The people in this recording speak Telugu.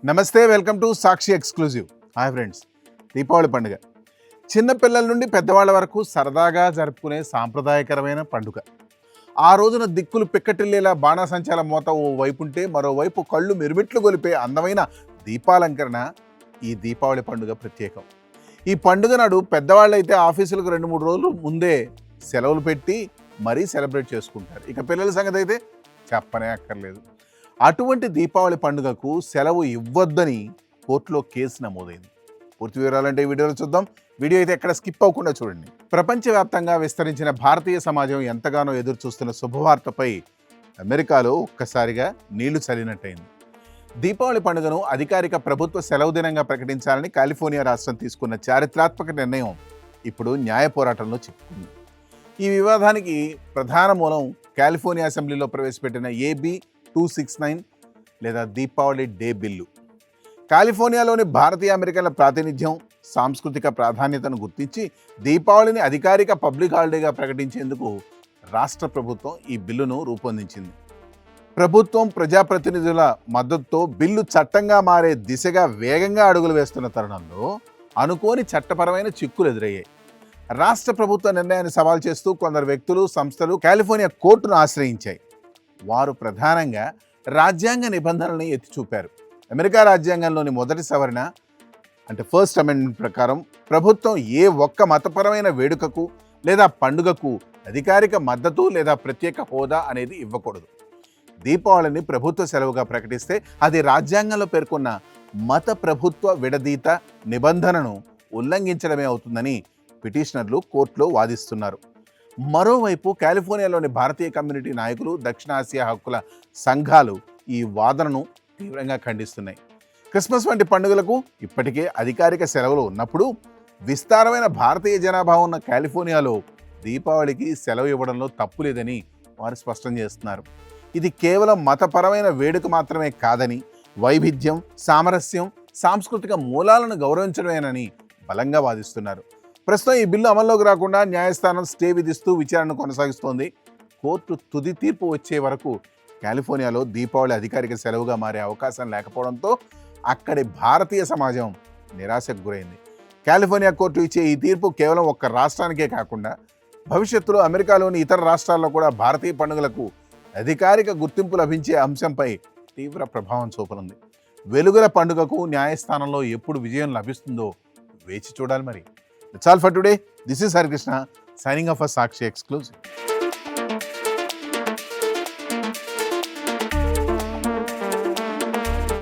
నమస్తే, welcome to Sakshi exclusive. Hi friends, Deepavali పండుగ చిన్న పిల్లల నుండి పెద్దవాళ్ళ వరకు సరదాగా జరుపుకునే సాంప్రదాయకరమైన పండుగ. ఆ రోజున దిక్కులు పిక్కటిల్లేలా బాణాసంచాల మోత ఓ వైపుంటే, మరోవైపు కళ్ళు మెరుమిట్లు గొలిపే అందమైన దీపాలంకరణ ఈ దీపావళి పండుగ ప్రత్యేకం. ఈ పండుగ నాడు పెద్దవాళ్ళైతే ఆఫీసులకు 2-3 రోజులు ముందే సెలవులు పెట్టి మరీ సెలబ్రేట్ చేసుకుంటారు. ఇక పిల్లల సంగతి అయితే చెప్పనే అక్కర్లేదు. అటువంటి దీపావళి పండుగకు సెలవు ఇవ్వద్దని కోర్టులో కేసు నమోదైంది. పూర్తి వివరాలంటే ఈ వీడియోలో చూద్దాం. వీడియో అయితే ఎక్కడ స్కిప్ అవ్వకుండా చూడండి. ప్రపంచవ్యాప్తంగా విస్తరించిన భారతీయ సమాజం ఎంతగానో ఎదురు చూస్తున్న శుభవార్తపై అమెరికాలో ఒక్కసారిగా నీళ్లు చల్లినట్టయింది. దీపావళి పండుగను అధికారిక ప్రభుత్వ సెలవు దినంగా ప్రకటించాలని కాలిఫోర్నియా రాష్ట్రం తీసుకున్న చారిత్రాత్మక నిర్ణయం ఇప్పుడు న్యాయ పోరాటంలో చిక్కుకుంది. ఈ వివాదానికి ప్రధాన మూలం కాలిఫోర్నియా అసెంబ్లీలో ప్రవేశపెట్టిన AB 269 లేదా దీపావళి డే బిల్లు. కాలిఫోర్నియాలోని భారతీయ అమెరికన్ల ప్రాతినిధ్యం, సాంస్కృతిక ప్రాధాన్యతను గుర్తించి దీపావళిని అధికారిక పబ్లిక్ హాలిడేగా ప్రకటించేందుకు రాష్ట్ర ప్రభుత్వం ఈ బిల్లును రూపొందించింది. ప్రభుత్వం, ప్రజాప్రతినిధుల మద్దతుతో బిల్లు చట్టంగా మారే దిశగా వేగంగా అడుగులు వేస్తున్న తరుణంలో అనుకోని చట్టపరమైన చిక్కులు ఎదురయ్యాయి. రాష్ట్ర ప్రభుత్వ నిర్ణయాన్ని సవాల్ చేస్తూ కొందరు వ్యక్తులు, సంస్థలు కాలిఫోర్నియా కోర్టును ఆశ్రయించాయి. వారు ప్రధానంగా రాజ్యాంగ నిబంధనలను ఎత్తి చూపారు. అమెరికా రాజ్యాంగంలోని మొదటి సవరణ అంటే ఫస్ట్ అమెండ్మెంట్ ప్రకారం ప్రభుత్వం ఏ ఒక్క మతపరమైన వేడుకకు లేదా పండుగకు అధికారిక మద్దతు లేదా ప్రత్యేక హోదా అనేది ఇవ్వకూడదు. దీపావళిని ప్రభుత్వ సెలవుగా ప్రకటిస్తే అది రాజ్యాంగంలో పేర్కొన్న మత ప్రభుత్వ విడదీత నిబంధనను ఉల్లంఘించడమే అవుతుందని పిటిషనర్లు కోర్టులో వాదిస్తున్నారు. మరోవైపు కాలిఫోర్నియాలోని భారతీయ కమ్యూనిటీ నాయకులు, దక్షిణాసియా హక్కుల సంఘాలు ఈ వాదనను తీవ్రంగా ఖండిస్తున్నాయి. క్రిస్మస్ వంటి పండుగలకు ఇప్పటికే అధికారిక సెలవులు ఉన్నప్పుడు విస్తారమైన భారతీయ జనాభా ఉన్న కాలిఫోర్నియాలో దీపావళికి సెలవు ఇవ్వడంలో తప్పు లేదని వారు స్పష్టం చేస్తున్నారు. ఇది కేవలం మతపరమైన వేడుక మాత్రమే కాదని, వైవిధ్యం, సామరస్యం, సాంస్కృతిక మూలాలను గౌరవించడమేనని బలంగా వాదిస్తున్నారు. ప్రస్తుతం ఈ బిల్లు అమల్లోకి రాకుండా న్యాయస్థానం స్టే విధిస్తూ విచారణను కొనసాగిస్తోంది. కోర్టు తుది తీర్పు వచ్చే వరకు కాలిఫోర్నియాలో దీపావళి అధికారిక సెలవుగా మారే అవకాశం లేకపోవడంతో అక్కడి భారతీయ సమాజం నిరాశకు గురైంది. కాలిఫోర్నియా కోర్టు ఇచ్చే ఈ తీర్పు కేవలం ఒక్క రాష్ట్రానికే కాకుండా భవిష్యత్తులో అమెరికాలోని ఇతర రాష్ట్రాల్లో కూడా భారతీయ పండుగలకు అధికారిక గుర్తింపు లభించే అంశంపై తీవ్ర ప్రభావం చూపనుంది. వెలుగుల పండుగకు న్యాయస్థానంలో ఎప్పుడు విజయం లభిస్తుందో వేచి చూడాలి. మరి That's all for today. This is Harikrishna signing off for Sakshi Exclusive.